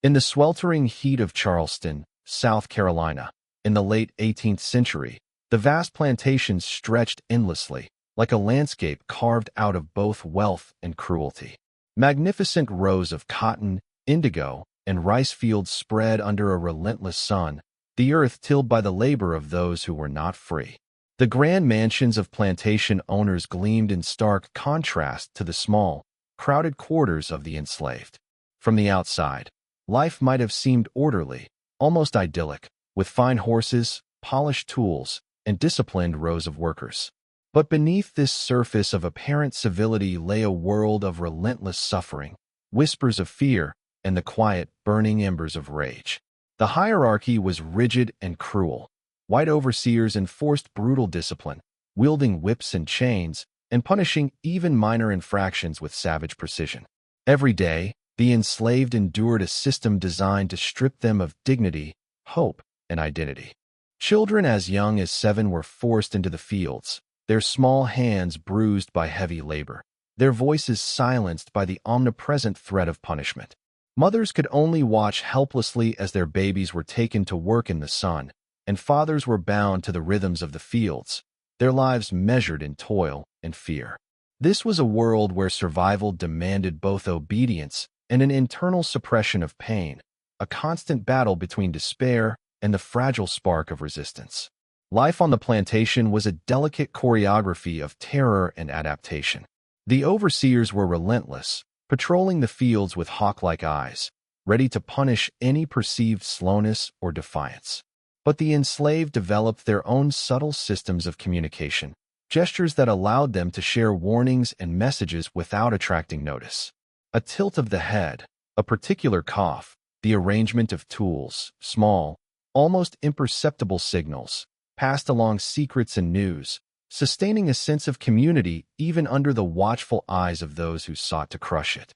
In the sweltering heat of Charleston, South Carolina, in the late 18th century, the vast plantations stretched endlessly, like a landscape carved out of both wealth and cruelty. Magnificent rows of cotton, indigo, and rice fields spread under a relentless sun, the earth tilled by the labor of those who were not free. The grand mansions of plantation owners gleamed in stark contrast to the small, crowded quarters of the enslaved. From the outside, life might have seemed orderly, almost idyllic, with fine horses, polished tools, and disciplined rows of workers. But beneath this surface of apparent civility lay a world of relentless suffering, whispers of fear, and the quiet, burning embers of rage. The hierarchy was rigid and cruel. White overseers enforced brutal discipline, wielding whips and chains, and punishing even minor infractions with savage precision. Every day, the enslaved endured a system designed to strip them of dignity, hope, and identity. Children as young as 7 were forced into the fields, their small hands bruised by heavy labor, their voices silenced by the omnipresent threat of punishment. Mothers could only watch helplessly as their babies were taken to work in the sun, and fathers were bound to the rhythms of the fields, their lives measured in toil and fear. This was a world where survival demanded both obedience and an internal suppression of pain, a constant battle between despair and the fragile spark of resistance. Life on the plantation was a delicate choreography of terror and adaptation. The overseers were relentless, patrolling the fields with hawk-like eyes, ready to punish any perceived slowness or defiance. But the enslaved developed their own subtle systems of communication, gestures that allowed them to share warnings and messages without attracting notice. A tilt of the head, a particular cough, the arrangement of tools, small, almost imperceptible signals, passed along secrets and news, sustaining a sense of community even under the watchful eyes of those who sought to crush it.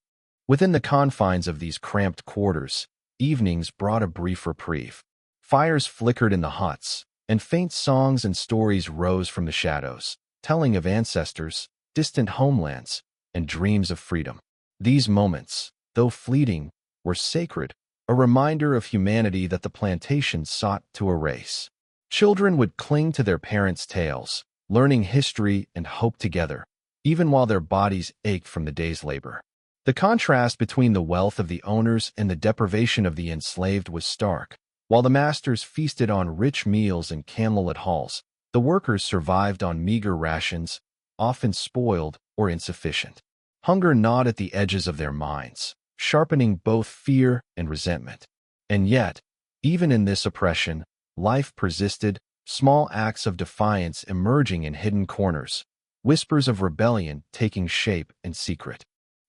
Within the confines of these cramped quarters, evenings brought a brief reprieve. Fires flickered in the huts, and faint songs and stories rose from the shadows, telling of ancestors, distant homelands, and dreams of freedom. These moments, though fleeting, were sacred, a reminder of humanity that the plantation sought to erase. Children would cling to their parents' tales, learning history and hope together, even while their bodies ached from the day's labor. The contrast between the wealth of the owners and the deprivation of the enslaved was stark. While the masters feasted on rich meals and candlelit halls, the workers survived on meager rations, often spoiled or insufficient. Hunger gnawed at the edges of their minds, sharpening both fear and resentment. And yet, even in this oppression, life persisted, small acts of defiance emerging in hidden corners, whispers of rebellion taking shape in secret.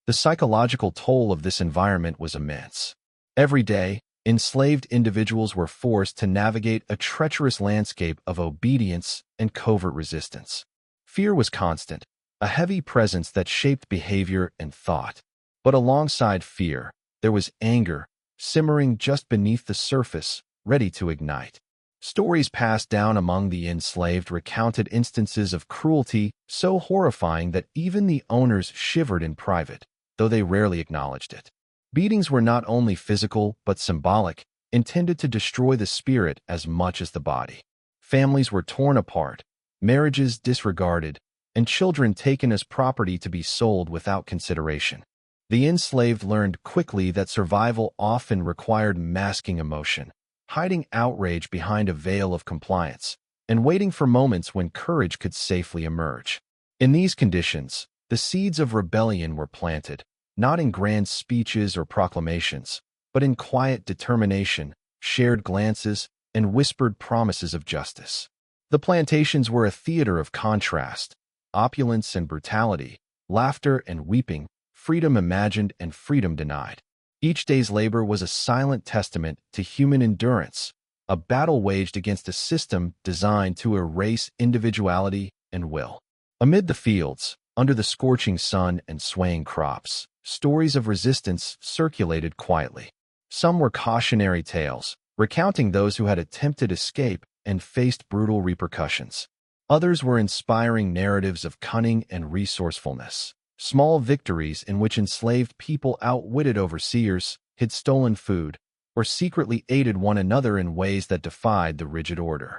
The psychological toll of this environment was immense. Every day, enslaved individuals were forced to navigate a treacherous landscape of obedience and covert resistance. Fear was constant, a heavy presence that shaped behavior and thought. But alongside fear, there was anger, simmering just beneath the surface, ready to ignite. Stories passed down among the enslaved recounted instances of cruelty so horrifying that even the owners shivered in private, though they rarely acknowledged it. Beatings were not only physical but symbolic, intended to destroy the spirit as much as the body. Families were torn apart, marriages disregarded, and children taken as property to be sold without consideration. The enslaved learned quickly that survival often required masking emotion, hiding outrage behind a veil of compliance, and waiting for moments when courage could safely emerge. In these conditions, the seeds of rebellion were planted, not in grand speeches or proclamations, but in quiet determination, shared glances, and whispered promises of justice. The plantations were a theater of contrast, opulence and brutality, laughter and weeping, freedom imagined and freedom denied. Each day's labor was a silent testament to human endurance, a battle waged against a system designed to erase individuality and will. Amid the fields, under the scorching sun and swaying crops, stories of resistance circulated quietly. Some were cautionary tales, recounting those who had attempted escape and faced brutal repercussions. Others were inspiring narratives of cunning and resourcefulness, small victories in which enslaved people outwitted overseers, hid stolen food, or secretly aided one another in ways that defied the rigid order.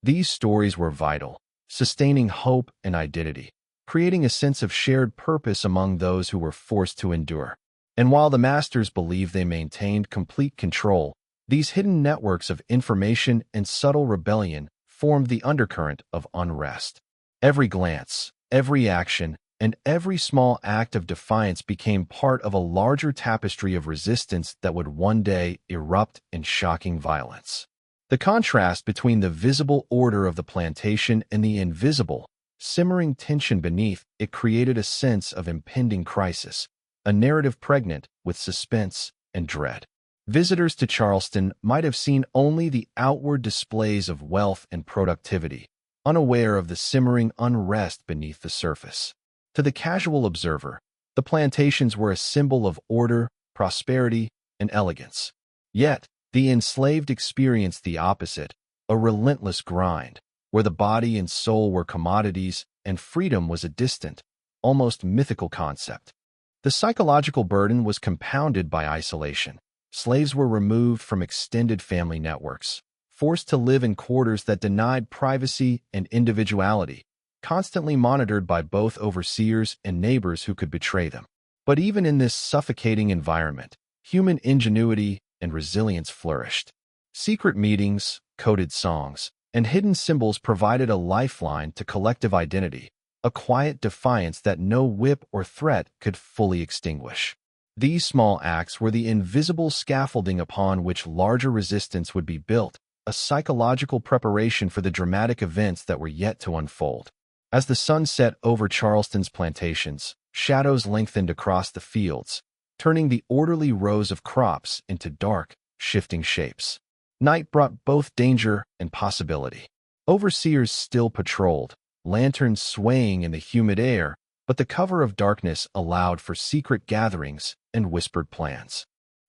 These stories were vital, sustaining hope and identity, creating a sense of shared purpose among those who were forced to endure. And while the masters believed they maintained complete control, these hidden networks of information and subtle rebellion formed the undercurrent of unrest. Every glance, every action, and every small act of defiance became part of a larger tapestry of resistance that would one day erupt in shocking violence. The contrast between the visible order of the plantation and the invisible, simmering tension beneath it created a sense of impending crisis, a narrative pregnant with suspense and dread. Visitors to Charleston might have seen only the outward displays of wealth and productivity, unaware of the simmering unrest beneath the surface. To the casual observer, the plantations were a symbol of order, prosperity, and elegance. Yet, the enslaved experienced the opposite, a relentless grind, where the body and soul were commodities and freedom was a distant, almost mythical concept. The psychological burden was compounded by isolation. Slaves were removed from extended family networks, forced to live in quarters that denied privacy and individuality, constantly monitored by both overseers and neighbors who could betray them. But even in this suffocating environment, human ingenuity and resilience flourished. Secret meetings, coded songs, and hidden symbols provided a lifeline to collective identity, a quiet defiance that no whip or threat could fully extinguish. These small acts were the invisible scaffolding upon which larger resistance would be built, a psychological preparation for the dramatic events that were yet to unfold. As the sun set over Charleston's plantations, shadows lengthened across the fields, turning the orderly rows of crops into dark, shifting shapes. Night brought both danger and possibility. Overseers still patrolled, lanterns swaying in the humid air, but the cover of darkness allowed for secret gatherings and whispered plans.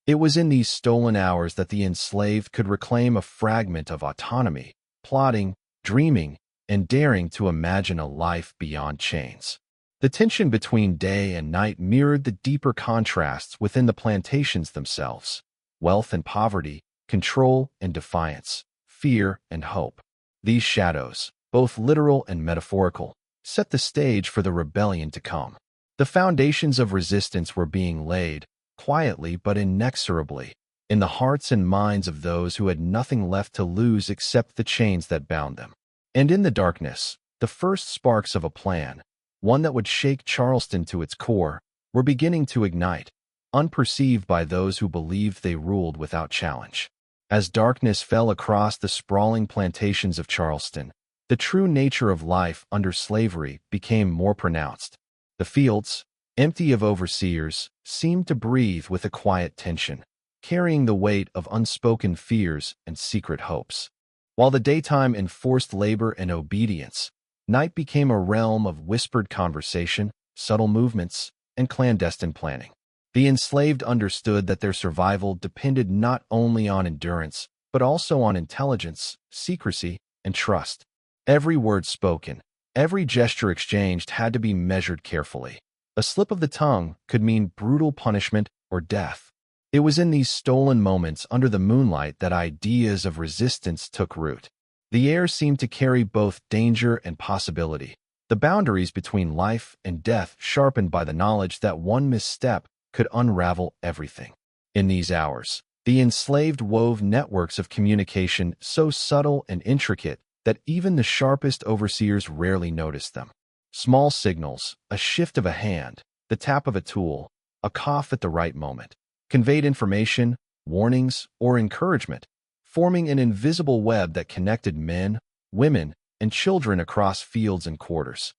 It was in these stolen hours that the enslaved could reclaim a fragment of autonomy, plotting, dreaming, and daring to imagine a life beyond chains. The tension between day and night mirrored the deeper contrasts within the plantations themselves: wealth and poverty, control and defiance, fear and hope. These shadows, both literal and metaphorical, set the stage for the rebellion to come. The foundations of resistance were being laid, quietly but inexorably, in the hearts and minds of those who had nothing left to lose except the chains that bound them. And in the darkness, the first sparks of a plan, one that would shake Charleston to its core, were beginning to ignite, unperceived by those who believed they ruled without challenge. As darkness fell across the sprawling plantations of Charleston, the true nature of life under slavery became more pronounced. The fields, empty of overseers, seemed to breathe with a quiet tension, carrying the weight of unspoken fears and secret hopes. While the daytime enforced labor and obedience, night became a realm of whispered conversation, subtle movements, and clandestine planning. The enslaved understood that their survival depended not only on endurance, but also on intelligence, secrecy, and trust. Every word spoken, every gesture exchanged had to be measured carefully. A slip of the tongue could mean brutal punishment or death. It was in these stolen moments under the moonlight that ideas of resistance took root. The air seemed to carry both danger and possibility, the boundaries between life and death sharpened by the knowledge that one misstep could unravel everything. In these hours, the enslaved wove networks of communication so subtle and intricate that even the sharpest overseers rarely noticed them. Small signals, a shift of a hand, the tap of a tool, a cough at the right moment, conveyed information, warnings, or encouragement, forming an invisible web that connected men, women, and children across fields and quarters.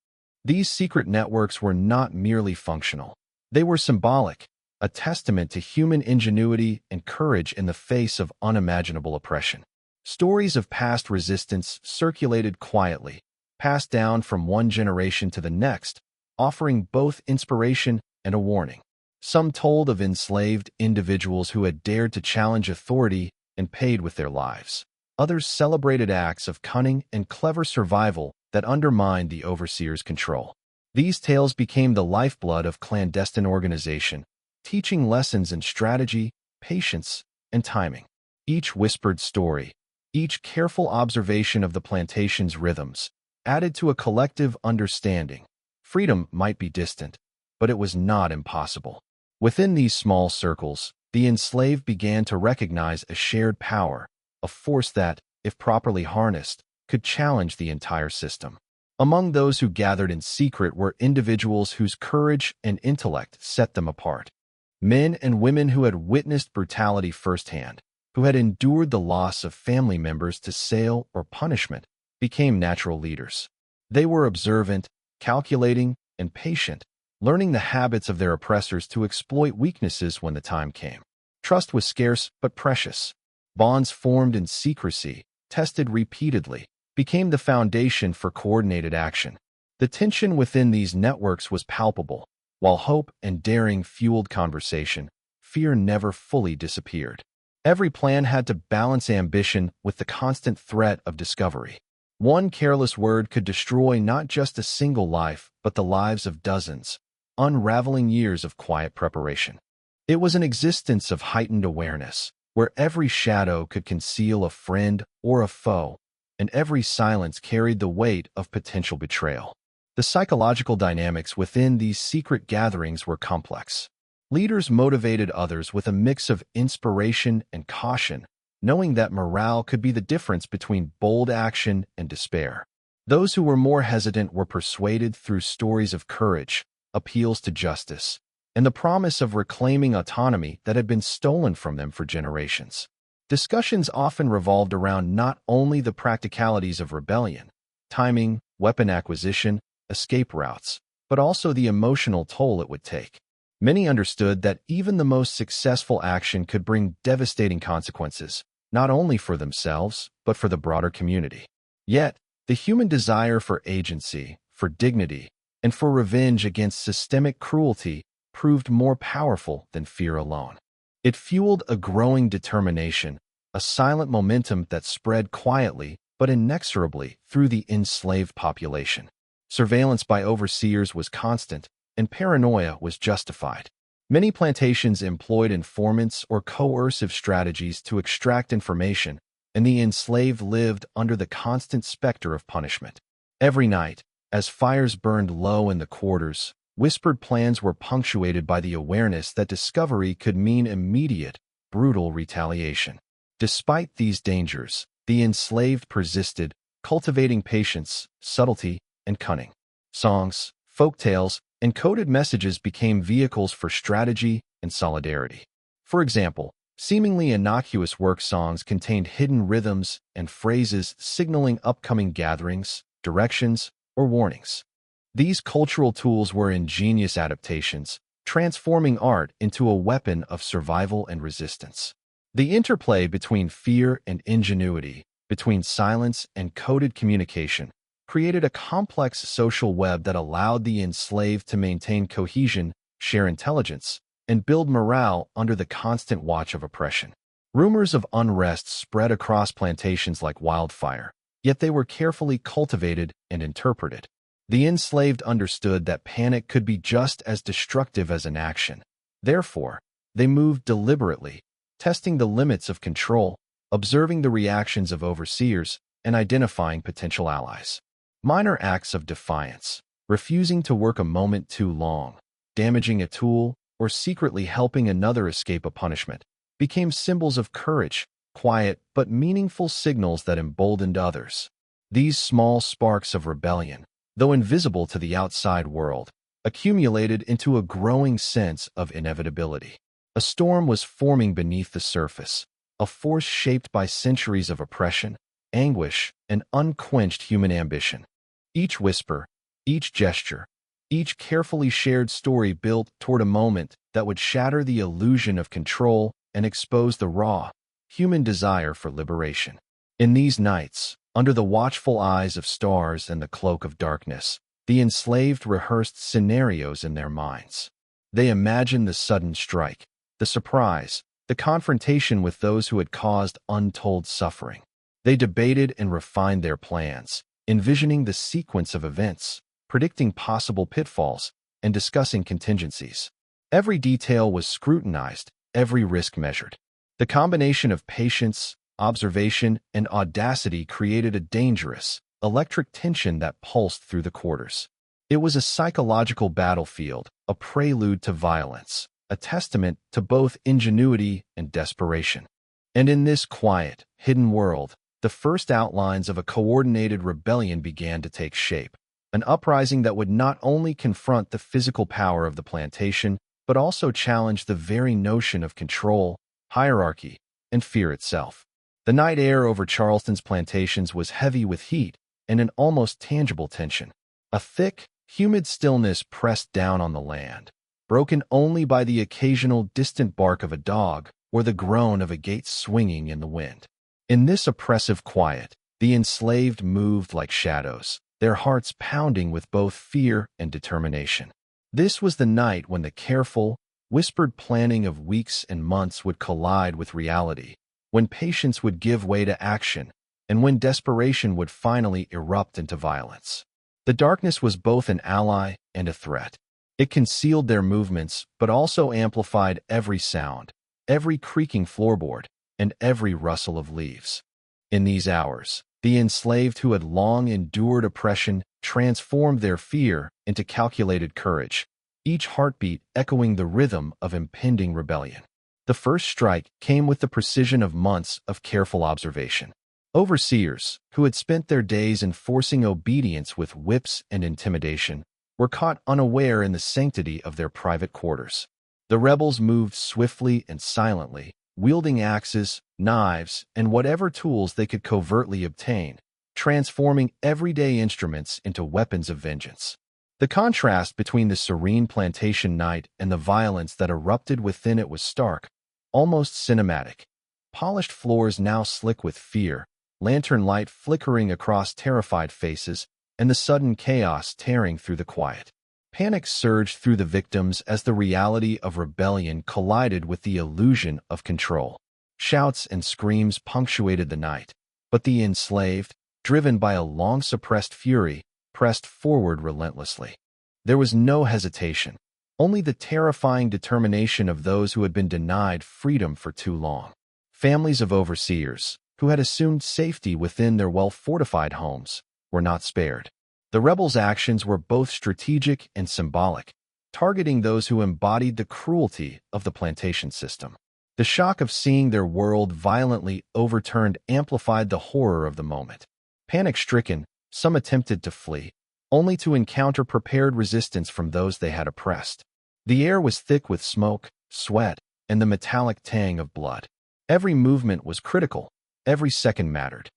These secret networks were not merely functional. They were symbolic, a testament to human ingenuity and courage in the face of unimaginable oppression. Stories of past resistance circulated quietly, passed down from one generation to the next, offering both inspiration and a warning. Some told of enslaved individuals who had dared to challenge authority and paid with their lives. Others celebrated acts of cunning and clever survival that undermined the overseer's control. These tales became the lifeblood of clandestine organization, teaching lessons in strategy, patience, and timing. Each whispered story, each careful observation of the plantation's rhythms, added to a collective understanding. Freedom might be distant, but it was not impossible. Within these small circles, the enslaved began to recognize a shared power, a force that, if properly harnessed, could challenge the entire system. Among those who gathered in secret were individuals whose courage and intellect set them apart. Men and women who had witnessed brutality firsthand, who had endured the loss of family members to sale or punishment, became natural leaders. They were observant, calculating, and patient, learning the habits of their oppressors to exploit weaknesses when the time came. Trust was scarce but precious. Bonds formed in secrecy, tested repeatedly, became the foundation for coordinated action. The tension within these networks was palpable. While hope and daring fueled conversation, fear never fully disappeared. Every plan had to balance ambition with the constant threat of discovery. One careless word could destroy not just a single life, but the lives of dozens, unraveling years of quiet preparation. It was an existence of heightened awareness, where every shadow could conceal a friend or a foe, and every silence carried the weight of potential betrayal. The psychological dynamics within these secret gatherings were complex. Leaders motivated others with a mix of inspiration and caution, knowing that morale could be the difference between bold action and despair. Those who were more hesitant were persuaded through stories of courage, appeals to justice, and the promise of reclaiming autonomy that had been stolen from them for generations. Discussions often revolved around not only the practicalities of rebellion, timing, weapon acquisition, escape routes, but also the emotional toll it would take. Many understood that even the most successful action could bring devastating consequences, not only for themselves, but for the broader community. Yet, the human desire for agency, for dignity, and for revenge against systemic cruelty proved more powerful than fear alone. It fueled a growing determination, a silent momentum that spread quietly but inexorably through the enslaved population. Surveillance by overseers was constant, and paranoia was justified. Many plantations employed informants or coercive strategies to extract information, and the enslaved lived under the constant specter of punishment. Every night, as fires burned low in the quarters, whispered plans were punctuated by the awareness that discovery could mean immediate, brutal retaliation. Despite these dangers, the enslaved persisted, cultivating patience, subtlety, and cunning. Songs, folktales, and coded messages became vehicles for strategy and solidarity. For example, seemingly innocuous work songs contained hidden rhythms and phrases signaling upcoming gatherings, directions, or warnings. These cultural tools were ingenious adaptations, transforming art into a weapon of survival and resistance. The interplay between fear and ingenuity, between silence and coded communication, created a complex social web that allowed the enslaved to maintain cohesion, share intelligence, and build morale under the constant watch of oppression. Rumors of unrest spread across plantations like wildfire, yet they were carefully cultivated and interpreted. The enslaved understood that panic could be just as destructive as inaction. Therefore, they moved deliberately, testing the limits of control, observing the reactions of overseers, and identifying potential allies. Minor acts of defiance, refusing to work a moment too long, damaging a tool, or secretly helping another escape a punishment, became symbols of courage, quiet but meaningful signals that emboldened others. These small sparks of rebellion, though invisible to the outside world, accumulated into a growing sense of inevitability. A storm was forming beneath the surface, a force shaped by centuries of oppression, anguish, and unquenched human ambition. Each whisper, each gesture, each carefully shared story built toward a moment that would shatter the illusion of control and expose the raw, human desire for liberation. In these nights, under the watchful eyes of stars and the cloak of darkness, the enslaved rehearsed scenarios in their minds. They imagined the sudden strike, the surprise, the confrontation with those who had caused untold suffering. They debated and refined their plans, envisioning the sequence of events, predicting possible pitfalls, and discussing contingencies. Every detail was scrutinized, every risk measured. The combination of patience, observation, and audacity created a dangerous, electric tension that pulsed through the quarters. It was a psychological battlefield, a prelude to violence, a testament to both ingenuity and desperation. And in this quiet, hidden world, the first outlines of a coordinated rebellion began to take shape, an uprising that would not only confront the physical power of the plantation, but also challenge the very notion of control, hierarchy, and fear itself. The night air over Charleston's plantations was heavy with heat and an almost tangible tension. A thick, humid stillness pressed down on the land, broken only by the occasional distant bark of a dog or the groan of a gate swinging in the wind. In this oppressive quiet, the enslaved moved like shadows, their hearts pounding with both fear and determination. This was the night when the careful, whispered planning of weeks and months would collide with reality, when patience would give way to action, and when desperation would finally erupt into violence. The darkness was both an ally and a threat. It concealed their movements, but also amplified every sound, every creaking floorboard, and every rustle of leaves. In these hours, the enslaved who had long endured oppression transformed their fear into calculated courage, each heartbeat echoing the rhythm of impending rebellion. The first strike came with the precision of months of careful observation. Overseers, who had spent their days enforcing obedience with whips and intimidation, were caught unaware in the sanctity of their private quarters. The rebels moved swiftly and silently, wielding axes, knives, and whatever tools they could covertly obtain, transforming everyday instruments into weapons of vengeance. The contrast between the serene plantation night and the violence that erupted within it was stark, almost cinematic. Polished floors now slick with fear, lantern light flickering across terrified faces, and the sudden chaos tearing through the quiet. Panic surged through the victims as the reality of rebellion collided with the illusion of control. Shouts and screams punctuated the night, but the enslaved, driven by a long-suppressed fury, pressed forward relentlessly. There was no hesitation, only the terrifying determination of those who had been denied freedom for too long. Families of overseers, who had assumed safety within their well-fortified homes, were not spared. The rebels' actions were both strategic and symbolic, targeting those who embodied the cruelty of the plantation system. The shock of seeing their world violently overturned amplified the horror of the moment. Panic-stricken, some attempted to flee, only to encounter prepared resistance from those they had oppressed. The air was thick with smoke, sweat, and the metallic tang of blood. Every movement was critical, every second mattered.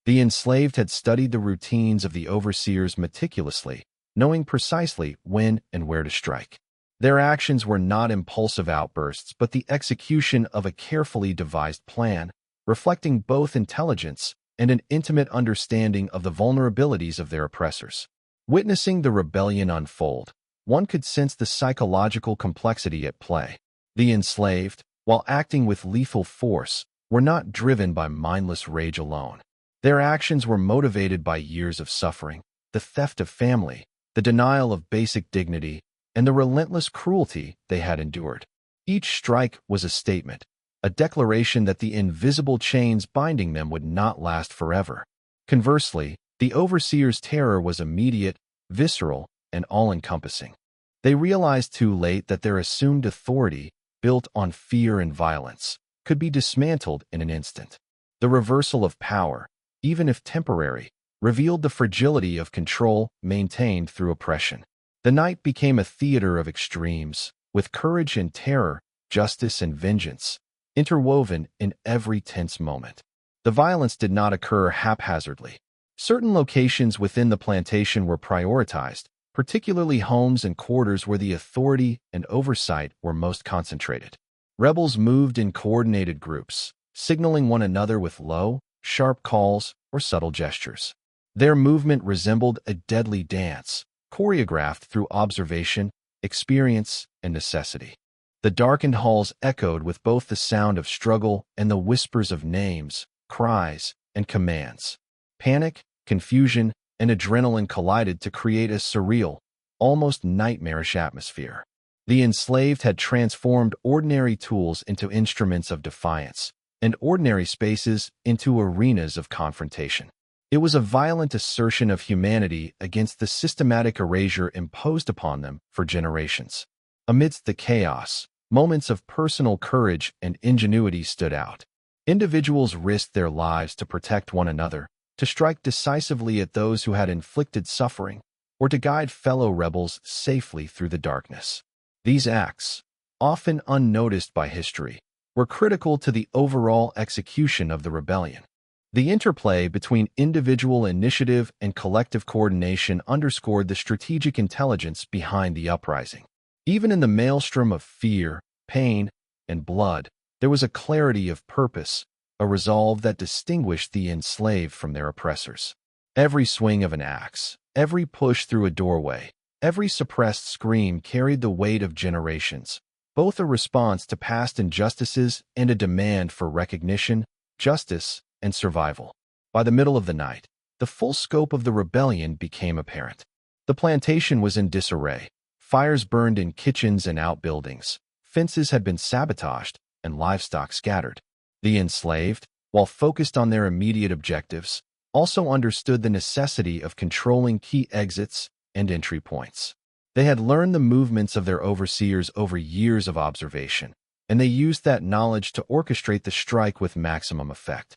The enslaved had studied the routines of the overseers meticulously, knowing precisely when and where to strike. Their actions were not impulsive outbursts, but the execution of a carefully devised plan, reflecting both intelligence and an intimate understanding of the vulnerabilities of their oppressors. Witnessing the rebellion unfold, one could sense the psychological complexity at play. The enslaved, while acting with lethal force, were not driven by mindless rage alone. Their actions were motivated by years of suffering, the theft of family, the denial of basic dignity, and the relentless cruelty they had endured. Each strike was a statement, a declaration that the invisible chains binding them would not last forever. Conversely, the overseers' terror was immediate, visceral, and all-encompassing. They realized too late that their assumed authority, built on fear and violence, could be dismantled in an instant. The reversal of power, even if temporary, revealed the fragility of control maintained through oppression. The night became a theater of extremes, with courage and terror, justice and vengeance, interwoven in every tense moment. The violence did not occur haphazardly. Certain locations within the plantation were prioritized, particularly homes and quarters where the authority and oversight were most concentrated. Rebels moved in coordinated groups, signaling one another with low, sharp calls or subtle gestures. Their movement resembled a deadly dance, choreographed through observation, experience, and necessity. The darkened halls echoed with both the sound of struggle and the whispers of names, cries, and commands. Panic, confusion, and adrenaline collided to create a surreal, almost nightmarish atmosphere. The enslaved had transformed ordinary tools into instruments of defiance, and ordinary spaces into arenas of confrontation. It was a violent assertion of humanity against the systematic erasure imposed upon them for generations. Amidst the chaos, moments of personal courage and ingenuity stood out. Individuals risked their lives to protect one another, to strike decisively at those who had inflicted suffering, or to guide fellow rebels safely through the darkness. These acts, often unnoticed by history, were critical to the overall execution of the rebellion. The interplay between individual initiative and collective coordination underscored the strategic intelligence behind the uprising. Even in the maelstrom of fear, pain, and blood, there was a clarity of purpose, a resolve that distinguished the enslaved from their oppressors. Every swing of an axe, every push through a doorway, every suppressed scream carried the weight of generations, both a response to past injustices and a demand for recognition, justice, and survival. By the middle of the night, the full scope of the rebellion became apparent. The plantation was in disarray. Fires burned in kitchens and outbuildings. Fences had been sabotaged and livestock scattered. The enslaved, while focused on their immediate objectives, also understood the necessity of controlling key exits and entry points. They had learned the movements of their overseers over years of observation, and they used that knowledge to orchestrate the strike with maximum effect.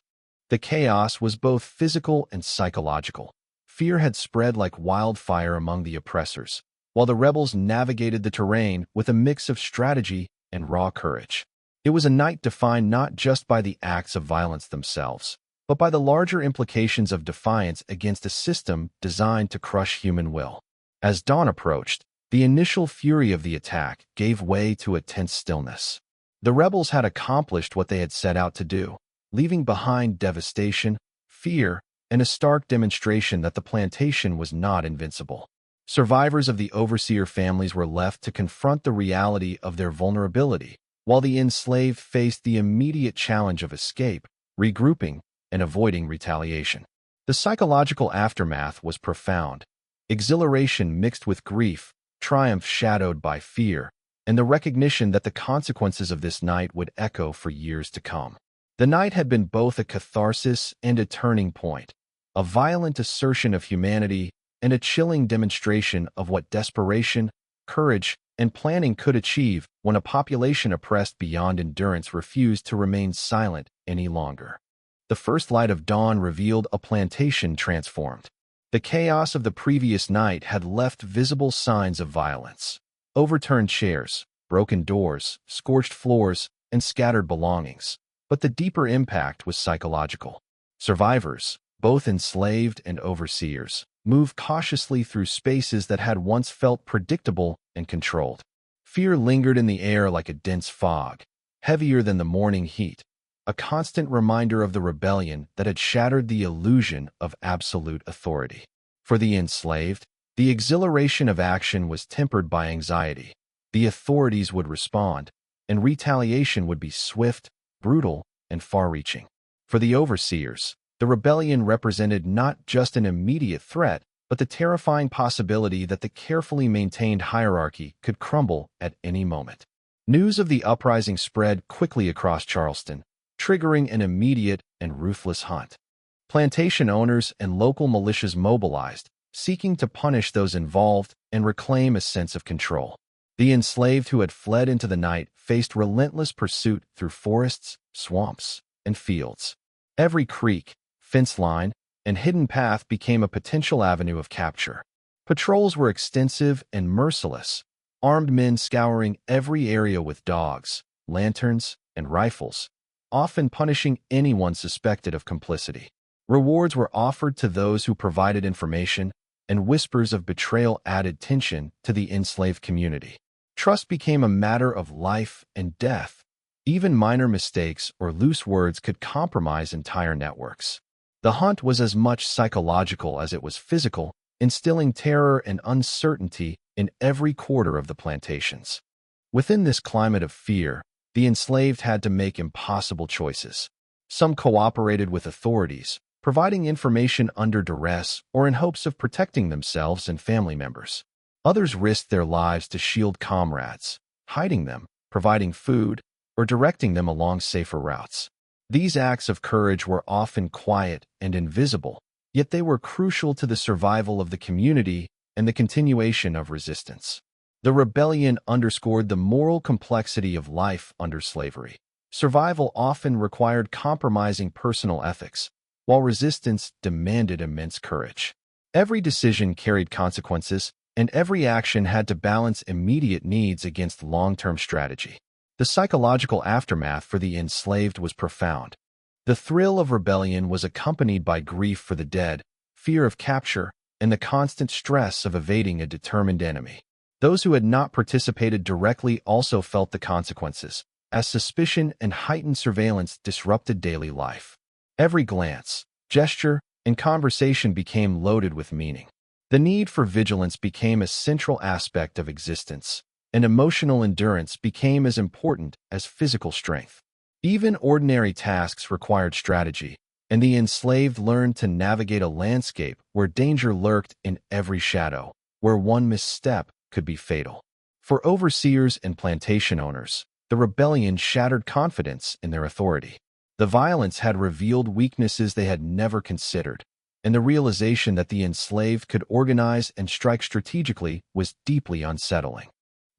The chaos was both physical and psychological. Fear had spread like wildfire among the oppressors, while the rebels navigated the terrain with a mix of strategy and raw courage. It was a night defined not just by the acts of violence themselves, but by the larger implications of defiance against a system designed to crush human will. As dawn approached, the initial fury of the attack gave way to a tense stillness. The rebels had accomplished what they had set out to do, leaving behind devastation, fear, and a stark demonstration that the plantation was not invincible. Survivors of the overseer families were left to confront the reality of their vulnerability, while the enslaved faced the immediate challenge of escape, regrouping, and avoiding retaliation. The psychological aftermath was profound. Exhilaration mixed with grief, triumph shadowed by fear, and the recognition that the consequences of this night would echo for years to come. The night had been both a catharsis and a turning point, a violent assertion of humanity and a chilling demonstration of what desperation, courage, and planning could achieve when a population oppressed beyond endurance refused to remain silent any longer. The first light of dawn revealed a plantation transformed. The chaos of the previous night had left visible signs of violence. Overturned chairs, broken doors, scorched floors, and scattered belongings. But the deeper impact was psychological. Survivors, both enslaved and overseers, moved cautiously through spaces that had once felt predictable and controlled. Fear lingered in the air like a dense fog, heavier than the morning heat, a constant reminder of the rebellion that had shattered the illusion of absolute authority. For the enslaved, the exhilaration of action was tempered by anxiety. The authorities would respond, and retaliation would be swift, brutal, and far-reaching. For the overseers, the rebellion represented not just an immediate threat, but the terrifying possibility that the carefully maintained hierarchy could crumble at any moment. News of the uprising spread quickly across Charleston, triggering an immediate and ruthless hunt. Plantation owners and local militias mobilized, seeking to punish those involved and reclaim a sense of control. The enslaved who had fled into the night faced relentless pursuit through forests, swamps, and fields. Every creek, fence line, and hidden path became a potential avenue of capture. Patrols were extensive and merciless, armed men scouring every area with dogs, lanterns, and rifles, often punishing anyone suspected of complicity. Rewards were offered to those who provided information, and whispers of betrayal added tension to the enslaved community. Trust became a matter of life and death. Even minor mistakes or loose words could compromise entire networks. The hunt was as much psychological as it was physical, instilling terror and uncertainty in every quarter of the plantations. Within this climate of fear, the enslaved had to make impossible choices. Some cooperated with authorities, providing information under duress or in hopes of protecting themselves and family members. Others risked their lives to shield comrades, hiding them, providing food, or directing them along safer routes. These acts of courage were often quiet and invisible, yet they were crucial to the survival of the community and the continuation of resistance. The rebellion underscored the moral complexity of life under slavery. Survival often required compromising personal ethics, while resistance demanded immense courage. Every decision carried consequences, and every action had to balance immediate needs against long-term strategy. The psychological aftermath for the enslaved was profound. The thrill of rebellion was accompanied by grief for the dead, fear of capture, and the constant stress of evading a determined enemy. Those who had not participated directly also felt the consequences, as suspicion and heightened surveillance disrupted daily life. Every glance, gesture, and conversation became loaded with meaning. The need for vigilance became a central aspect of existence, and emotional endurance became as important as physical strength. Even ordinary tasks required strategy, and the enslaved learned to navigate a landscape where danger lurked in every shadow, where one misstep could be fatal. For overseers and plantation owners, the rebellion shattered confidence in their authority. The violence had revealed weaknesses they had never considered, and the realization that the enslaved could organize and strike strategically was deeply unsettling.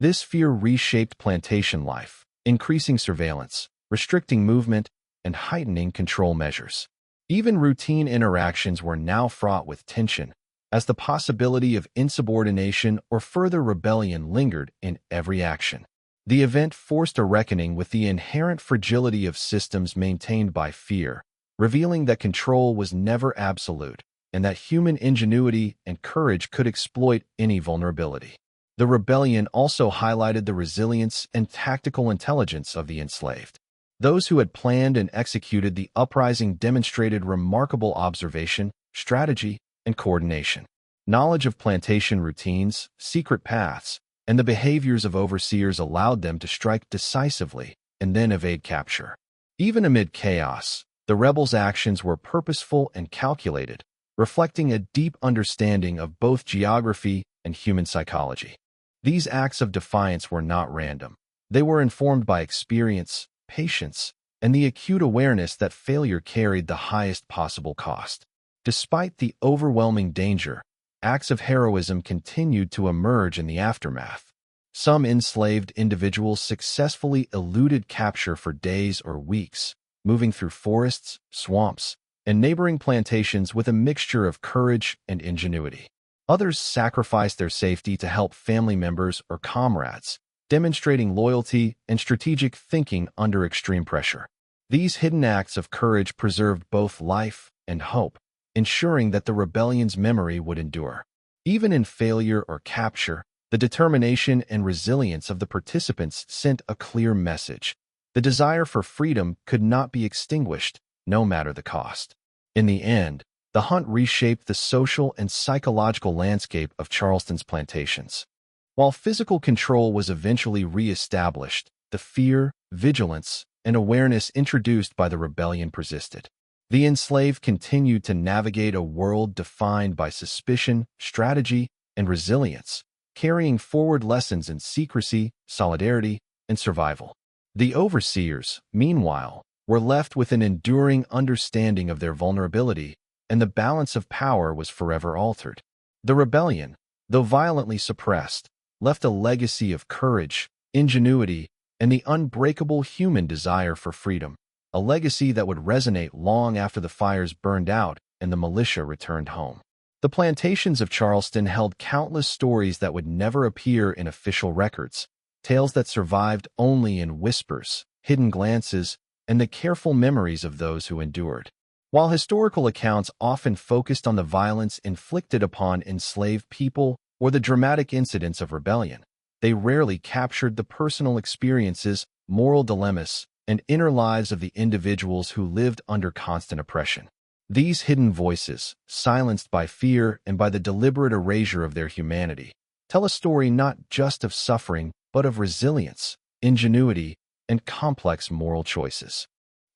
This fear reshaped plantation life, increasing surveillance, restricting movement, and heightening control measures. Even routine interactions were now fraught with tension, as the possibility of insubordination or further rebellion lingered in every action. The event forced a reckoning with the inherent fragility of systems maintained by fear, revealing that control was never absolute, and that human ingenuity and courage could exploit any vulnerability. The rebellion also highlighted the resilience and tactical intelligence of the enslaved. Those who had planned and executed the uprising demonstrated remarkable observation, strategy, and coordination. Knowledge of plantation routines, secret paths, and the behaviors of overseers allowed them to strike decisively and then evade capture. Even amid chaos, the rebels' actions were purposeful and calculated, reflecting a deep understanding of both geography and human psychology. These acts of defiance were not random. They were informed by experience, patience, and the acute awareness that failure carried the highest possible cost. Despite the overwhelming danger, acts of heroism continued to emerge in the aftermath. Some enslaved individuals successfully eluded capture for days or weeks, moving through forests, swamps, and neighboring plantations with a mixture of courage and ingenuity. Others sacrificed their safety to help family members or comrades, demonstrating loyalty and strategic thinking under extreme pressure. These hidden acts of courage preserved both life and hope, ensuring that the rebellion's memory would endure. Even in failure or capture, the determination and resilience of the participants sent a clear message. The desire for freedom could not be extinguished, no matter the cost. In the end, the hunt reshaped the social and psychological landscape of Charleston's plantations. While physical control was eventually re-established, the fear, vigilance, and awareness introduced by the rebellion persisted. The enslaved continued to navigate a world defined by suspicion, strategy, and resilience, carrying forward lessons in secrecy, solidarity, and survival. The overseers, meanwhile, were left with an enduring understanding of their vulnerability, and the balance of power was forever altered. The rebellion, though violently suppressed, left a legacy of courage, ingenuity, and the unbreakable human desire for freedom, a legacy that would resonate long after the fires burned out and the militia returned home. The plantations of Charleston held countless stories that would never appear in official records, tales that survived only in whispers, hidden glances, and the careful memories of those who endured. While historical accounts often focused on the violence inflicted upon enslaved people or the dramatic incidents of rebellion, they rarely captured the personal experiences, moral dilemmas, and inner lives of the individuals who lived under constant oppression. These hidden voices, silenced by fear and by the deliberate erasure of their humanity, tell a story not just of suffering, but of resilience, ingenuity, and complex moral choices.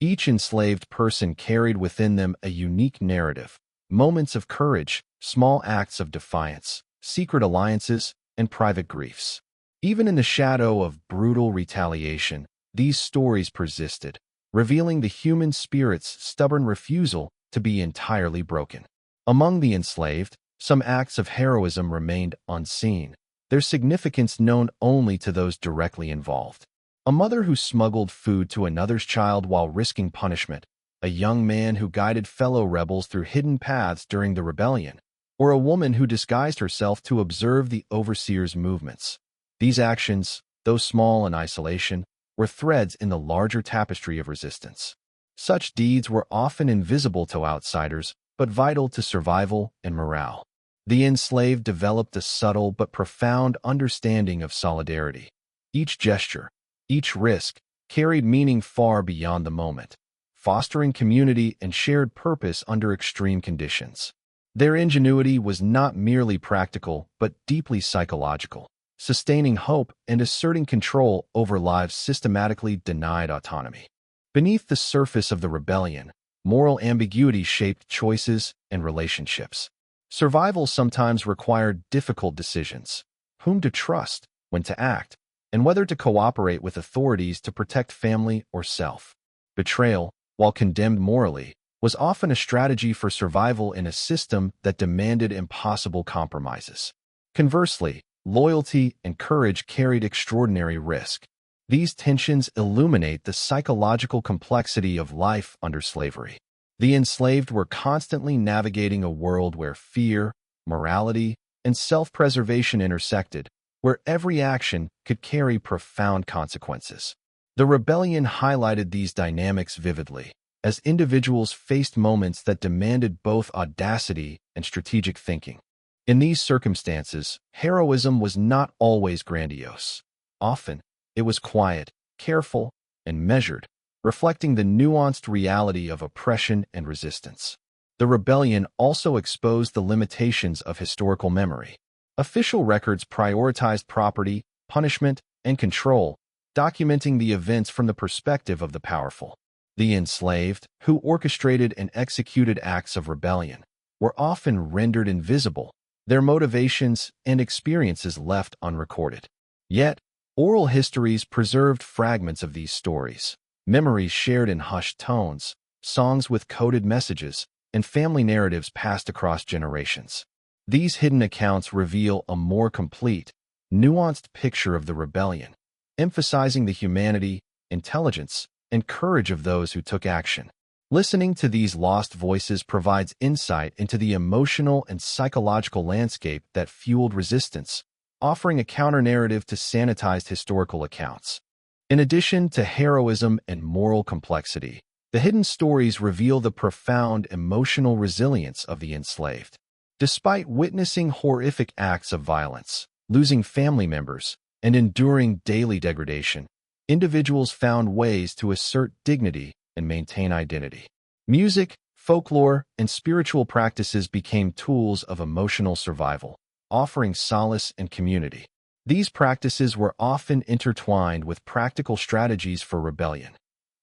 Each enslaved person carried within them a unique narrative, moments of courage, small acts of defiance, secret alliances, and private griefs. Even in the shadow of brutal retaliation, these stories persisted, revealing the human spirit's stubborn refusal to be entirely broken. Among the enslaved, some acts of heroism remained unseen, their significance known only to those directly involved. A mother who smuggled food to another's child while risking punishment, a young man who guided fellow rebels through hidden paths during the rebellion, or a woman who disguised herself to observe the overseer's movements. These actions, though small in isolation, were threads in the larger tapestry of resistance. Such deeds were often invisible to outsiders, but vital to survival and morale. The enslaved developed a subtle but profound understanding of solidarity. Each gesture, each risk, carried meaning far beyond the moment, fostering community and shared purpose under extreme conditions. Their ingenuity was not merely practical but deeply psychological, sustaining hope and asserting control over lives systematically denied autonomy. Beneath the surface of the rebellion, moral ambiguity shaped choices and relationships. Survival sometimes required difficult decisions: whom to trust, when to act, and whether to cooperate with authorities to protect family or self. Betrayal, while condemned morally, was often a strategy for survival in a system that demanded impossible compromises. Conversely, loyalty and courage carried extraordinary risk. These tensions illuminate the psychological complexity of life under slavery. The enslaved were constantly navigating a world where fear, morality, and self-preservation intersected, where every action could carry profound consequences. The rebellion highlighted these dynamics vividly, as individuals faced moments that demanded both audacity and strategic thinking. In these circumstances, heroism was not always grandiose. Often, it was quiet, careful, and measured, reflecting the nuanced reality of oppression and resistance. The rebellion also exposed the limitations of historical memory. Official records prioritized property, punishment, and control, documenting the events from the perspective of the powerful. The enslaved, who orchestrated and executed acts of rebellion, were often rendered invisible, their motivations and experiences left unrecorded. Yet, oral histories preserved fragments of these stories, memories shared in hushed tones, songs with coded messages, and family narratives passed across generations. These hidden accounts reveal a more complete, nuanced picture of the rebellion, emphasizing the humanity, intelligence, and courage of those who took action. Listening to these lost voices provides insight into the emotional and psychological landscape that fueled resistance, offering a counter-narrative to sanitized historical accounts. In addition to heroism and moral complexity, the hidden stories reveal the profound emotional resilience of the enslaved. Despite witnessing horrific acts of violence, losing family members, and enduring daily degradation, individuals found ways to assert dignity and maintain identity. Music, folklore, and spiritual practices became tools of emotional survival, offering solace and community. These practices were often intertwined with practical strategies for rebellion.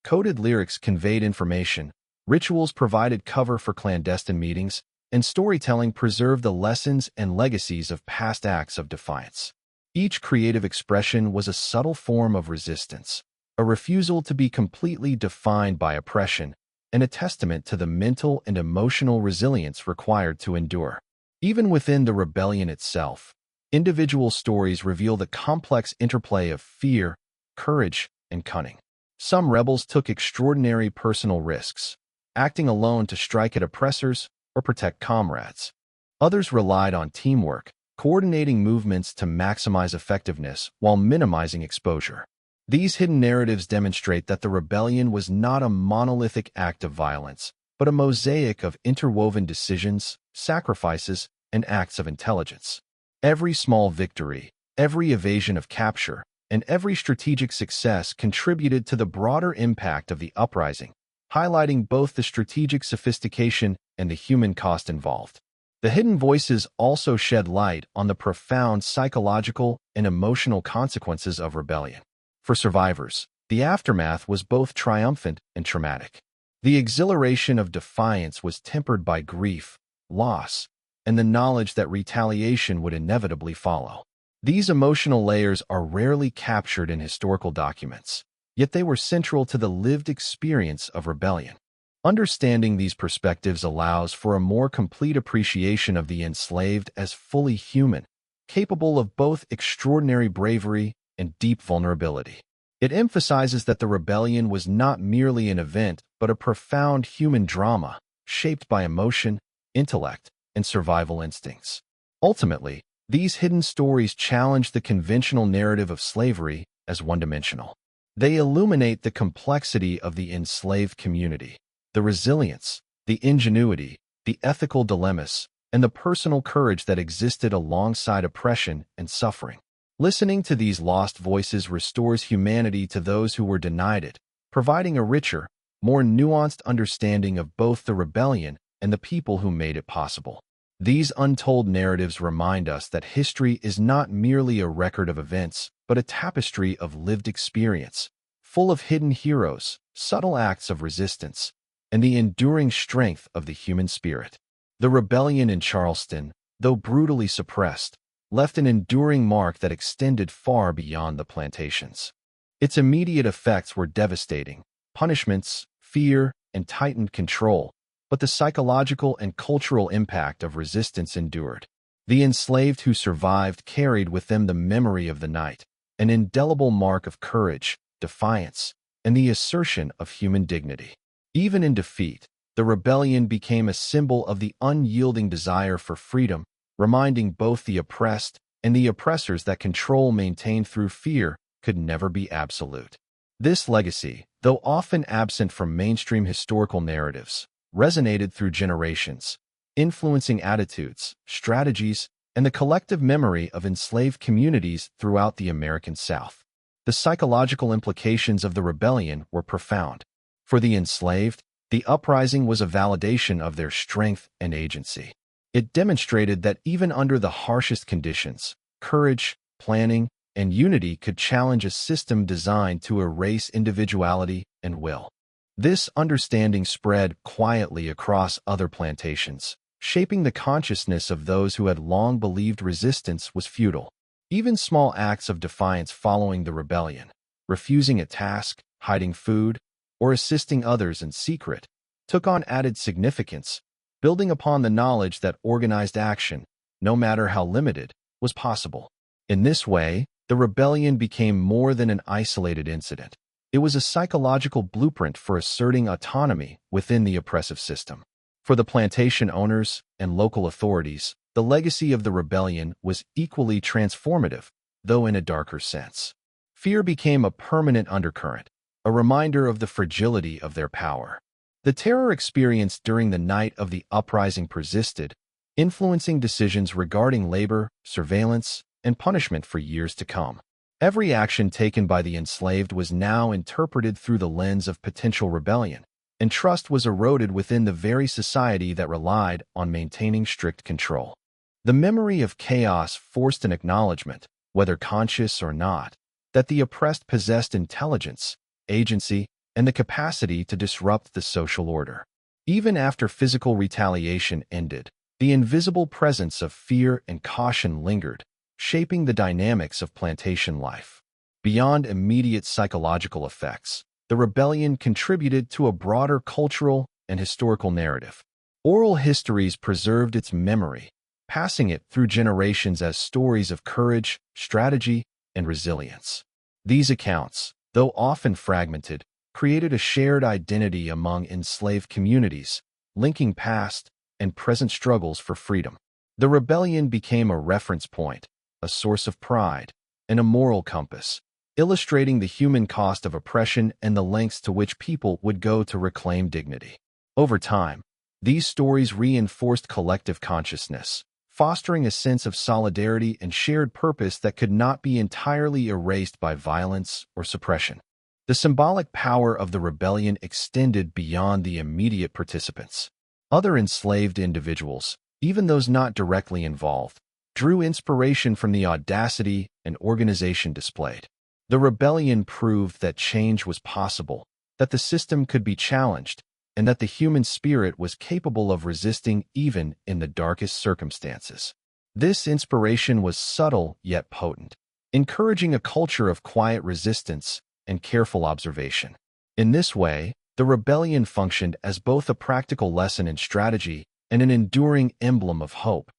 Coded lyrics conveyed information, rituals provided cover for clandestine meetings, and storytelling preserved the lessons and legacies of past acts of defiance. Each creative expression was a subtle form of resistance, a refusal to be completely defined by oppression, and a testament to the mental and emotional resilience required to endure. Even within the rebellion itself, individual stories reveal the complex interplay of fear, courage, and cunning. Some rebels took extraordinary personal risks, acting alone to strike at oppressors or protect comrades. Others relied on teamwork, coordinating movements to maximize effectiveness while minimizing exposure. These hidden narratives demonstrate that the rebellion was not a monolithic act of violence, but a mosaic of interwoven decisions, sacrifices, and acts of intelligence. Every small victory, every evasion of capture, and every strategic success contributed to the broader impact of the uprising, highlighting both the strategic sophistication and the human cost involved. The hidden voices also shed light on the profound psychological and emotional consequences of rebellion. For survivors, the aftermath was both triumphant and traumatic. The exhilaration of defiance was tempered by grief, loss, and the knowledge that retaliation would inevitably follow. These emotional layers are rarely captured in historical documents, yet they were central to the lived experience of rebellion. Understanding these perspectives allows for a more complete appreciation of the enslaved as fully human, capable of both extraordinary bravery and deep vulnerability. It emphasizes that the rebellion was not merely an event, but a profound human drama, shaped by emotion, intellect, and survival instincts. Ultimately, these hidden stories challenge the conventional narrative of slavery as one-dimensional. They illuminate the complexity of the enslaved community, the resilience, the ingenuity, the ethical dilemmas, and the personal courage that existed alongside oppression and suffering. Listening to these lost voices restores humanity to those who were denied it, providing a richer, more nuanced understanding of both the rebellion and the people who made it possible. These untold narratives remind us that history is not merely a record of events, but a tapestry of lived experience, full of hidden heroes, subtle acts of resistance, and the enduring strength of the human spirit. The rebellion in Charleston, though brutally suppressed, left an enduring mark that extended far beyond the plantations. Its immediate effects were devastating: punishments, fear, and tightened control, but the psychological and cultural impact of resistance endured. The enslaved who survived carried with them the memory of the night, an indelible mark of courage, defiance, and the assertion of human dignity. Even in defeat, the rebellion became a symbol of the unyielding desire for freedom, reminding both the oppressed and the oppressors that control maintained through fear could never be absolute. This legacy, though often absent from mainstream historical narratives, resonated through generations, influencing attitudes, strategies, and the collective memory of enslaved communities throughout the American South. The psychological implications of the rebellion were profound. For the enslaved, the uprising was a validation of their strength and agency. It demonstrated that even under the harshest conditions, courage, planning, and unity could challenge a system designed to erase individuality and will. This understanding spread quietly across other plantations, shaping the consciousness of those who had long believed resistance was futile. Even small acts of defiance following the rebellion, refusing a task, hiding food, or assisting others in secret, took on added significance, building upon the knowledge that organized action, no matter how limited, was possible. In this way, the rebellion became more than an isolated incident. It was a psychological blueprint for asserting autonomy within the oppressive system. For the plantation owners and local authorities, the legacy of the rebellion was equally transformative, though in a darker sense. Fear became a permanent undercurrent, a reminder of the fragility of their power. The terror experienced during the night of the uprising persisted, influencing decisions regarding labor, surveillance, and punishment for years to come. Every action taken by the enslaved was now interpreted through the lens of potential rebellion, and trust was eroded within the very society that relied on maintaining strict control. The memory of chaos forced an acknowledgement, whether conscious or not, that the oppressed possessed intelligence, agency, and the capacity to disrupt the social order. Even after physical retaliation ended, the invisible presence of fear and caution lingered, shaping the dynamics of plantation life. Beyond immediate psychological effects, the rebellion contributed to a broader cultural and historical narrative. Oral histories preserved its memory, passing it through generations as stories of courage, strategy, and resilience. These accounts, though often fragmented, created a shared identity among enslaved communities, linking past and present struggles for freedom. The rebellion became a reference point, a source of pride, and a moral compass, illustrating the human cost of oppression and the lengths to which people would go to reclaim dignity. Over time, these stories reinforced collective consciousness, fostering a sense of solidarity and shared purpose that could not be entirely erased by violence or suppression. The symbolic power of the rebellion extended beyond the immediate participants. Other enslaved individuals, even those not directly involved, drew inspiration from the audacity and organization displayed. The rebellion proved that change was possible, that the system could be challenged, and that the human spirit was capable of resisting even in the darkest circumstances. This inspiration was subtle yet potent, encouraging a culture of quiet resistance and careful observation. In this way, the rebellion functioned as both a practical lesson in strategy and an enduring emblem of hope,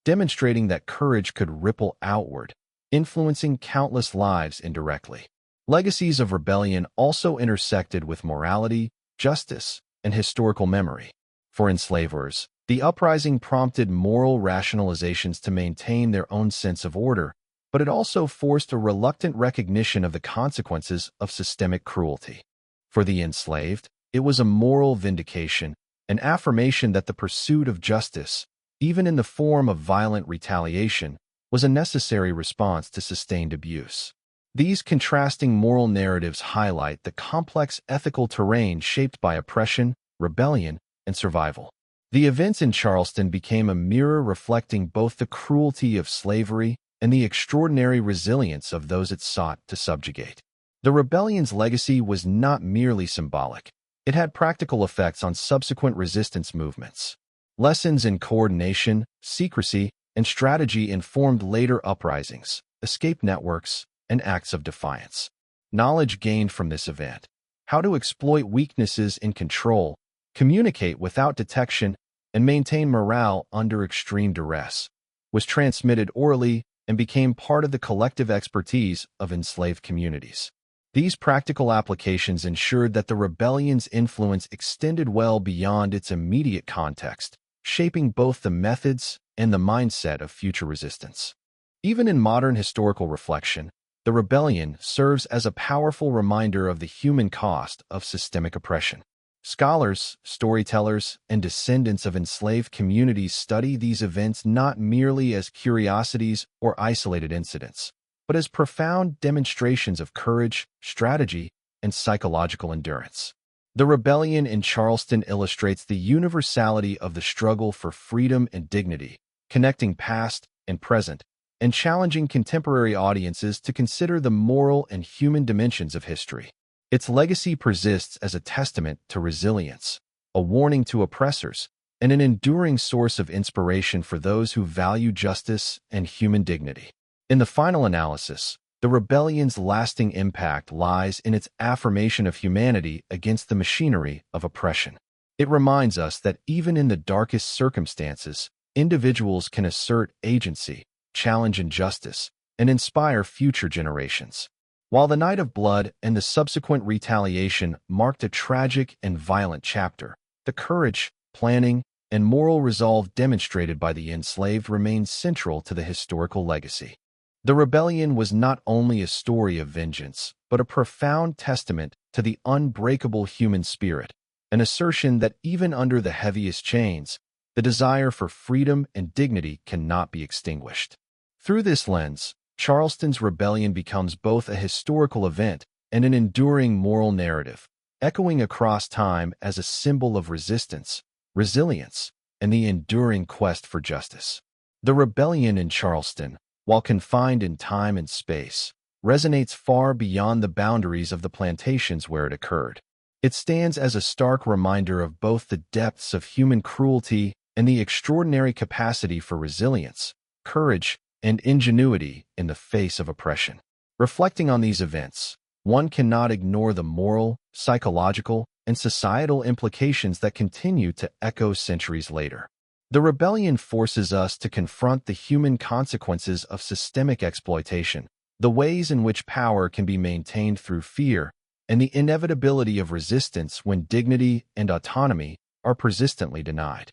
demonstrating that courage could ripple outward, influencing countless lives indirectly. Legacies of rebellion also intersected with morality, justice, and historical memory. For enslavers, the uprising prompted moral rationalizations to maintain their own sense of order, but it also forced a reluctant recognition of the consequences of systemic cruelty. For the enslaved, it was a moral vindication, an affirmation that the pursuit of justice, even in the form of violent retaliation, was a necessary response to sustained abuse. These contrasting moral narratives highlight the complex ethical terrain shaped by oppression, rebellion, and survival. The events in Charleston became a mirror reflecting both the cruelty of slavery and the extraordinary resilience of those it sought to subjugate. The rebellion's legacy was not merely symbolic. It had practical effects on subsequent resistance movements. Lessons in coordination, secrecy, and strategy informed later uprisings, escape networks, and acts of defiance. Knowledge gained from this event, how to exploit weaknesses in control, communicate without detection, and maintain morale under extreme duress, was transmitted orally and became part of the collective expertise of enslaved communities. These practical applications ensured that the rebellion's influence extended well beyond its immediate context, shaping both the methods and the mindset of future resistance. Even in modern historical reflection, the rebellion serves as a powerful reminder of the human cost of systemic oppression. Scholars, storytellers, and descendants of enslaved communities study these events not merely as curiosities or isolated incidents, but as profound demonstrations of courage, strategy, and psychological endurance. The rebellion in Charleston illustrates the universality of the struggle for freedom and dignity, connecting past and present, and challenging contemporary audiences to consider the moral and human dimensions of history. Its legacy persists as a testament to resilience, a warning to oppressors, and an enduring source of inspiration for those who value justice and human dignity. In the final analysis, the rebellion's lasting impact lies in its affirmation of humanity against the machinery of oppression. It reminds us that even in the darkest circumstances, individuals can assert agency, challenge injustice, and inspire future generations. While the Night of Blood and the subsequent retaliation marked a tragic and violent chapter, the courage, planning, and moral resolve demonstrated by the enslaved remained central to the historical legacy. The rebellion was not only a story of vengeance, but a profound testament to the unbreakable human spirit, an assertion that even under the heaviest chains, the desire for freedom and dignity cannot be extinguished. Through this lens, Charleston's rebellion becomes both a historical event and an enduring moral narrative, echoing across time as a symbol of resistance, resilience, and the enduring quest for justice. The rebellion in Charleston, while confined in time and space, resonates far beyond the boundaries of the plantations where it occurred. It stands as a stark reminder of both the depths of human cruelty and the extraordinary capacity for resilience, courage, and ingenuity in the face of oppression. Reflecting on these events, one cannot ignore the moral, psychological, and societal implications that continue to echo centuries later. The rebellion forces us to confront the human consequences of systemic exploitation, the ways in which power can be maintained through fear, and the inevitability of resistance when dignity and autonomy are persistently denied.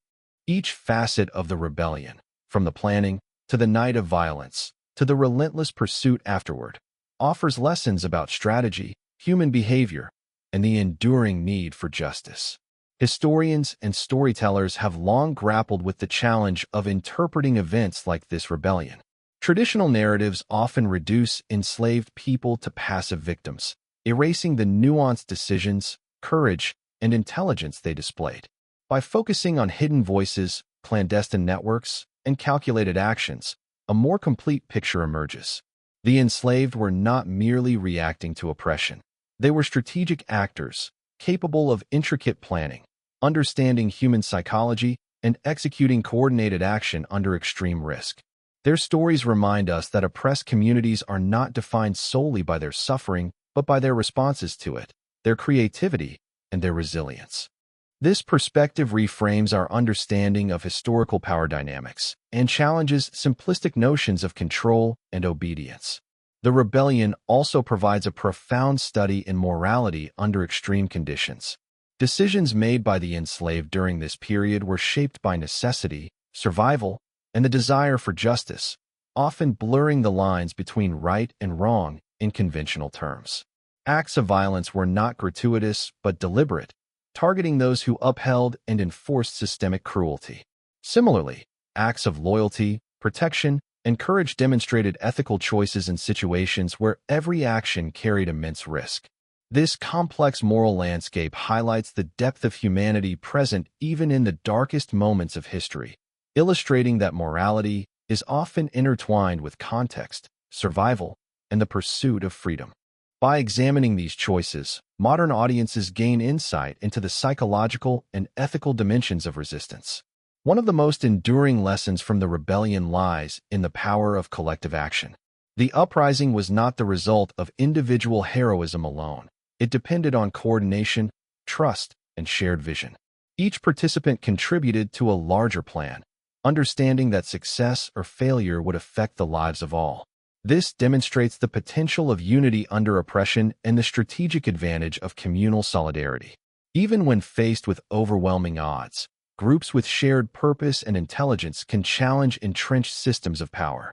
Each facet of the rebellion, from the planning to the night of violence to the relentless pursuit afterward, offers lessons about strategy, human behavior, and the enduring need for justice. Historians and storytellers have long grappled with the challenge of interpreting events like this rebellion. Traditional narratives often reduce enslaved people to passive victims, erasing the nuanced decisions, courage, and intelligence they displayed. By focusing on hidden voices, clandestine networks, and calculated actions, a more complete picture emerges. The enslaved were not merely reacting to oppression. They were strategic actors, capable of intricate planning, understanding human psychology, and executing coordinated action under extreme risk. Their stories remind us that oppressed communities are not defined solely by their suffering, but by their responses to it, their creativity, and their resilience. This perspective reframes our understanding of historical power dynamics and challenges simplistic notions of control and obedience. The rebellion also provides a profound study in morality under extreme conditions. Decisions made by the enslaved during this period were shaped by necessity, survival, and the desire for justice, often blurring the lines between right and wrong in conventional terms. Acts of violence were not gratuitous but deliberate, targeting those who upheld and enforced systemic cruelty. Similarly, acts of loyalty, protection, and courage demonstrated ethical choices in situations where every action carried immense risk. This complex moral landscape highlights the depth of humanity present even in the darkest moments of history, illustrating that morality is often intertwined with context, survival, and the pursuit of freedom. By examining these choices, modern audiences gain insight into the psychological and ethical dimensions of resistance. One of the most enduring lessons from the rebellion lies in the power of collective action. The uprising was not the result of individual heroism alone. It depended on coordination, trust, and shared vision. Each participant contributed to a larger plan, understanding that success or failure would affect the lives of all. This demonstrates the potential of unity under oppression and the strategic advantage of communal solidarity. Even when faced with overwhelming odds, groups with shared purpose and intelligence can challenge entrenched systems of power.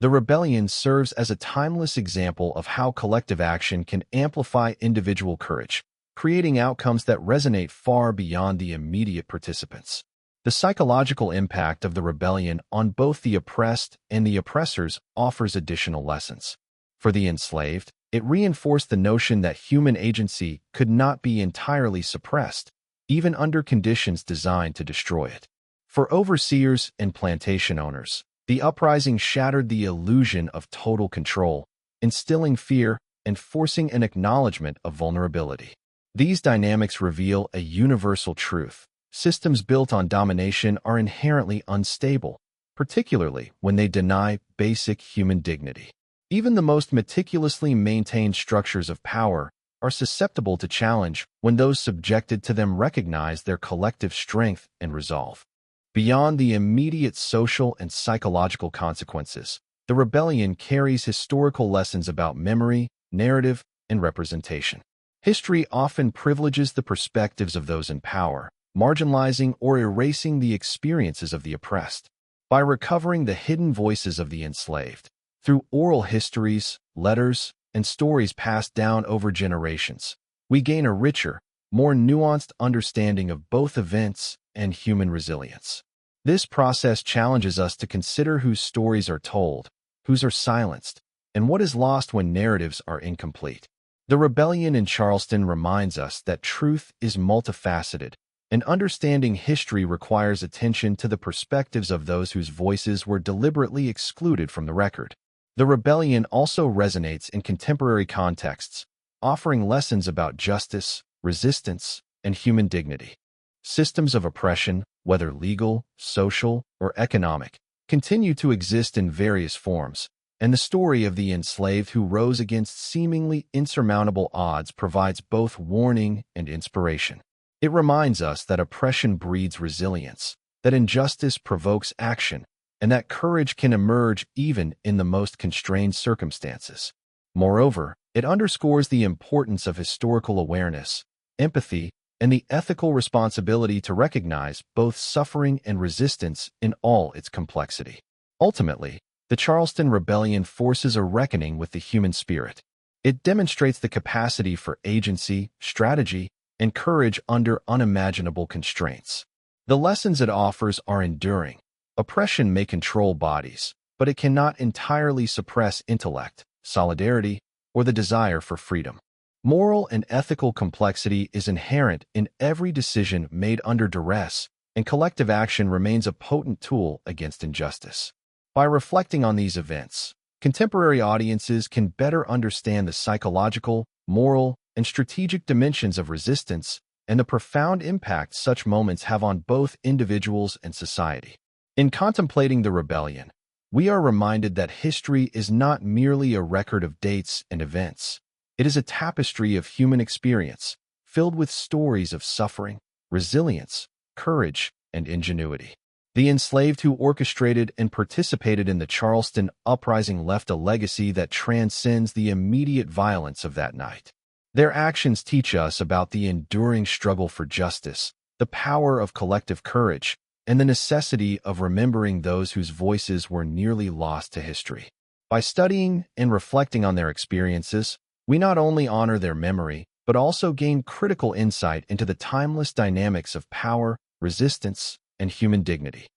The rebellion serves as a timeless example of how collective action can amplify individual courage, creating outcomes that resonate far beyond the immediate participants. The psychological impact of the rebellion on both the oppressed and the oppressors offers additional lessons. For the enslaved, it reinforced the notion that human agency could not be entirely suppressed, even under conditions designed to destroy it. For overseers and plantation owners, the uprising shattered the illusion of total control, instilling fear and forcing an acknowledgement of vulnerability. These dynamics reveal a universal truth. Systems built on domination are inherently unstable, particularly when they deny basic human dignity. Even the most meticulously maintained structures of power are susceptible to challenge when those subjected to them recognize their collective strength and resolve. Beyond the immediate social and psychological consequences, the rebellion carries historical lessons about memory, narrative, and representation. History often privileges the perspectives of those in power, marginalizing or erasing the experiences of the oppressed. By recovering the hidden voices of the enslaved, through oral histories, letters, and stories passed down over generations, we gain a richer, more nuanced understanding of both events and human resilience. This process challenges us to consider whose stories are told, whose are silenced, and what is lost when narratives are incomplete. The rebellion in Charleston reminds us that truth is multifaceted, and understanding history requires attention to the perspectives of those whose voices were deliberately excluded from the record. The rebellion also resonates in contemporary contexts, offering lessons about justice, resistance, and human dignity. Systems of oppression, whether legal, social, or economic, continue to exist in various forms, and the story of the enslaved who rose against seemingly insurmountable odds provides both warning and inspiration. It reminds us that oppression breeds resilience, that injustice provokes action, and that courage can emerge even in the most constrained circumstances. Moreover, it underscores the importance of historical awareness, empathy, and the ethical responsibility to recognize both suffering and resistance in all its complexity. Ultimately, the Charleston Rebellion forces a reckoning with the human spirit. It demonstrates the capacity for agency, strategy, and courage under unimaginable constraints. The lessons it offers are enduring. Oppression may control bodies, but it cannot entirely suppress intellect, solidarity, or the desire for freedom. Moral and ethical complexity is inherent in every decision made under duress, and collective action remains a potent tool against injustice. By reflecting on these events, contemporary audiences can better understand the psychological, moral, and strategic dimensions of resistance and the profound impact such moments have on both individuals and society. In contemplating the rebellion, we are reminded that history is not merely a record of dates and events. It is a tapestry of human experience, filled with stories of suffering, resilience, courage, and ingenuity. The enslaved who orchestrated and participated in the Charleston uprising left a legacy that transcends the immediate violence of that night. Their actions teach us about the enduring struggle for justice, the power of collective courage, and the necessity of remembering those whose voices were nearly lost to history. By studying and reflecting on their experiences, we not only honor their memory, but also gain critical insight into the timeless dynamics of power, resistance, and human dignity.